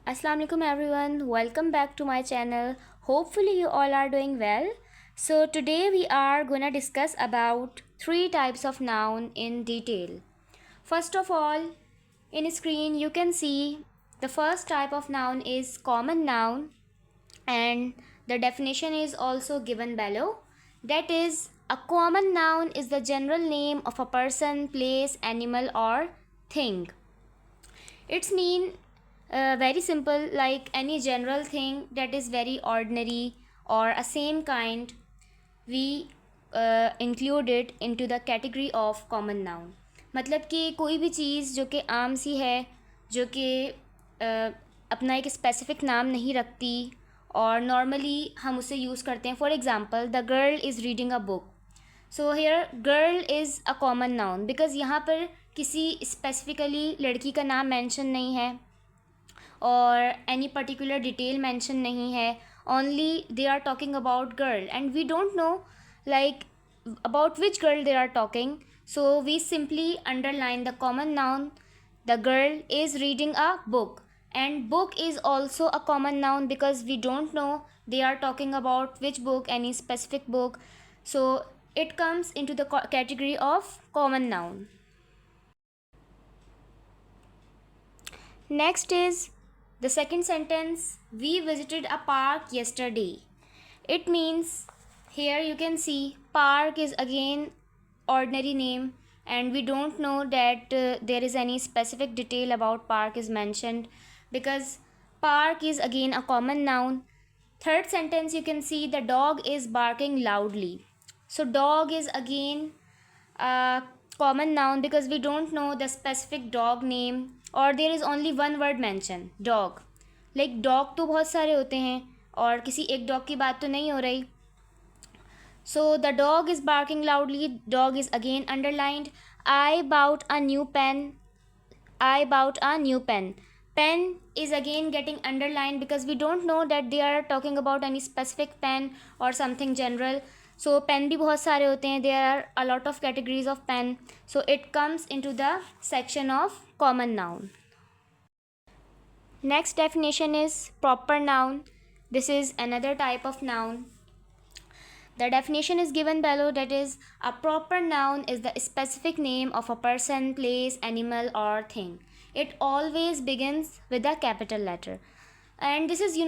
Assalamu alaikum everyone, welcome back to my channel. Hopefully you all are doing well. So today we are gonna discuss about three types of noun in detail. First of all, in screen you can see the first type of noun is common noun, and the definition is also given below. That is, a common noun is the general name of a person, place, animal or thing. It's mean very simple, like any general thing that is very ordinary or a same kind, we include it into the category of common noun. मतलब कि कोई भी चीज़ जो कि आम सी है, जो कि अपना एक स्पेसिफिक नाम नहीं रखती और नॉर्मली हम उसे यूज़ करते हैं. For example, the girl is reading a book. So here girl is a common noun because यहाँ पर किसी स्पेसिफिकली लड़की का नाम मेंशन नहीं है और एनी पर्टिकुलर डिटेल मेंशन नहीं है. Only they are talking about girl and we don't know like about which girl they are talking, so we simply underline the common noun. The girl is reading a book, and book is also a common noun because we don't know they are talking about which book, any specific book, so it comes into the category of common noun. Next is the second sentence, we visited a park yesterday. It means, here you can see park is again ordinary name, and we don't know that there is any specific detail about park is mentioned because park is again a common noun. Third sentence, you can see the dog is barking loudly. So dog is again a common noun because we don't know the specific dog name और there is only one word mention, dog. Like dog तो बहुत सारे होते हैं और किसी एक dog की बात तो नहीं हो रही. So the dog is barking loudly. Dog is again underlined. I bought a new pen. I bought a new pen. Pen is again getting underlined because we don't know that they are talking about any specific pen or something general. So pen भी बहुत सारे होते हैं. There are a lot of categories of pen. So it comes into the section of common noun. Next definition is proper noun. This is another type of noun. The definition is given below, that is, a proper noun is the specific name of a person, place, animal or thing. It always begins with a capital letter. And this is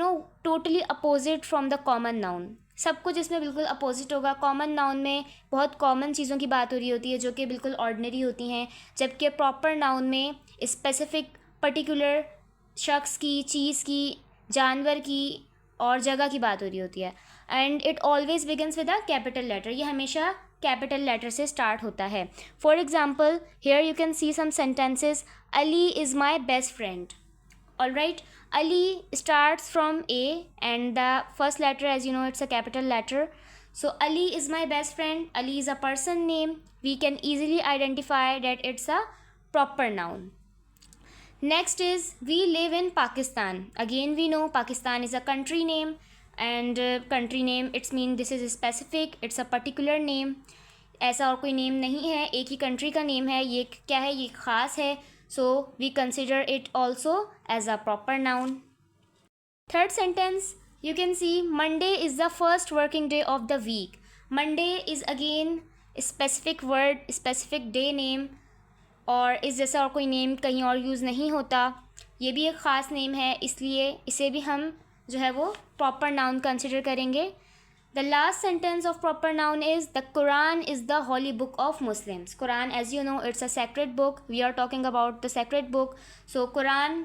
totally opposite from the common noun. सब कुछ इसमें बिल्कुल opposite होगा. Common noun में बहुत common चीज़ों की बात हो रही होती है जो कि बिल्कुल ऑर्डिनरी होती हैं, जबकि प्रॉपर नाउन में स्पेसिफिक पर्टिकुलर शख्स की, चीज़ की, जानवर की और जगह की बात हो रही होती है. And it always begins with a capital letter. ये हमेशा कैपिटल लेटर से स्टार्ट होता है. For example, here you can see some sentences. Ali is my best friend. All right, Ali starts from A and the first letter, as you know, it's a capital letter. So Ali is my best friend. Ali is a person name. We can easily identify that it's a proper noun. Next is we live in Pakistan. Again, we know Pakistan is a country name, and country name, it's mean this is specific, it's a particular name. ऐसा और कोई name नहीं है, एक ही country का name है. ये क्या है? ये ख़ास है. So we consider it also as a proper noun. Third sentence, you can see Monday is the first working day of the week. Monday is again a specific word, specific day name, और इस जैसा और कोई name कहीं और use नहीं होता. ये भी एक ख़ास नेम है, इसलिए इसे भी हम जो है वो प्रॉपर नाउन कंसिडर करेंगे. The last sentence of proper noun is the Quran is the holy book of Muslims. Quran, as you know, it's a sacred book. We are talking about the sacred book. So Quran,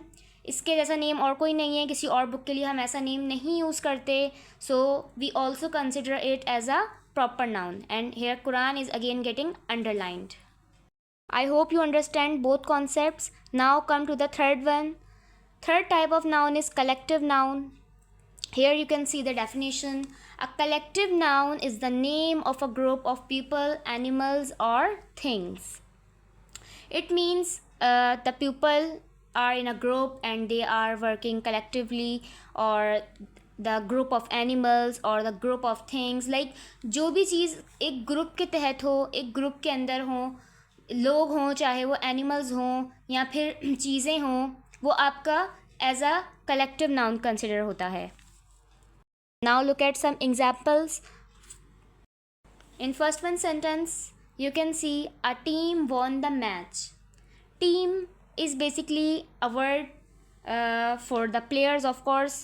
इसके जैसा name और कोई नहीं है. किसी और book के लिए हम ऐसा नेम नहीं यूज़ करते. So we also consider it as a proper noun. And here Quran is again getting underlined. I hope you understand both concepts. Now come to the third one. Third type of noun is collective noun. Here you can see the definition. A collective noun is the name of a group of people, animals or things. It means the people are in a group and they are working collectively, or the group of animals or the group of things. Like जो भी चीज़ एक group के तहत हो, एक group के अंदर हो, लोग हों, चाहे वो एनिमल्स हों या फिर चीज़ें हों, वो आपका as a collective noun consider होता है. Now look at some examples. In first one sentence, you can see a team won the match. Team is basically a word for the players, of course.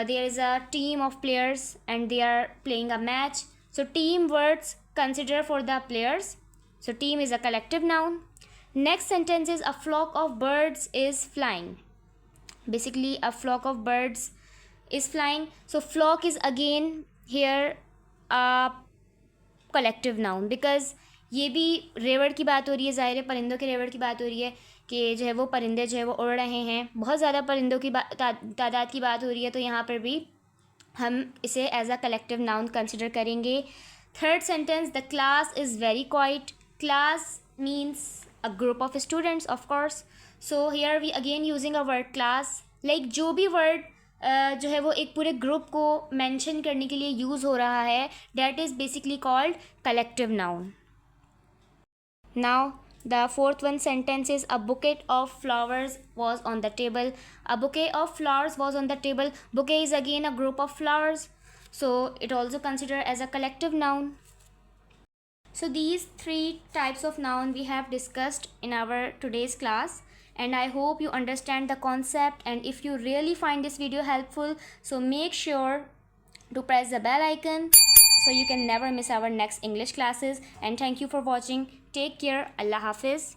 There is a team of players and they are playing a match. So team words consider for the players. So team is a collective noun. Next sentence is a flock of birds is flying. Basically a flock of birds is flying. So flock is again here a collective noun, because ये भी रेवड़ की बात हो रही है, ज़ाहिर है परिंदों के रेवड़ की बात हो रही है कि जो है वो परिंदे जो है वो उड़ रहे हैं, बहुत ज़्यादा परिंदों की तादाद की बात हो रही है, तो यहाँ पर भी हम इसे as a collective noun consider करेंगे. Third sentence, the class is very quiet. Class means a group of students, of course. So here we again using a word class. Like जो भी वर्ड जो है वो एक पूरे ग्रुप को mention करने के लिए यूज़ हो रहा है, that is basically called collective noun. Now the fourth one sentence is a bouquet of flowers was on the table. A bouquet of flowers was on the table. Bouquet is again a group of flowers, so it also considered as a collective noun. So these three types of noun we have discussed in our today's class, and I hope you understand the concept. And if you really find this video helpful, so make sure to press the bell icon so you can never miss our next English classes. And thank you for watching. Take care. Allah Hafiz.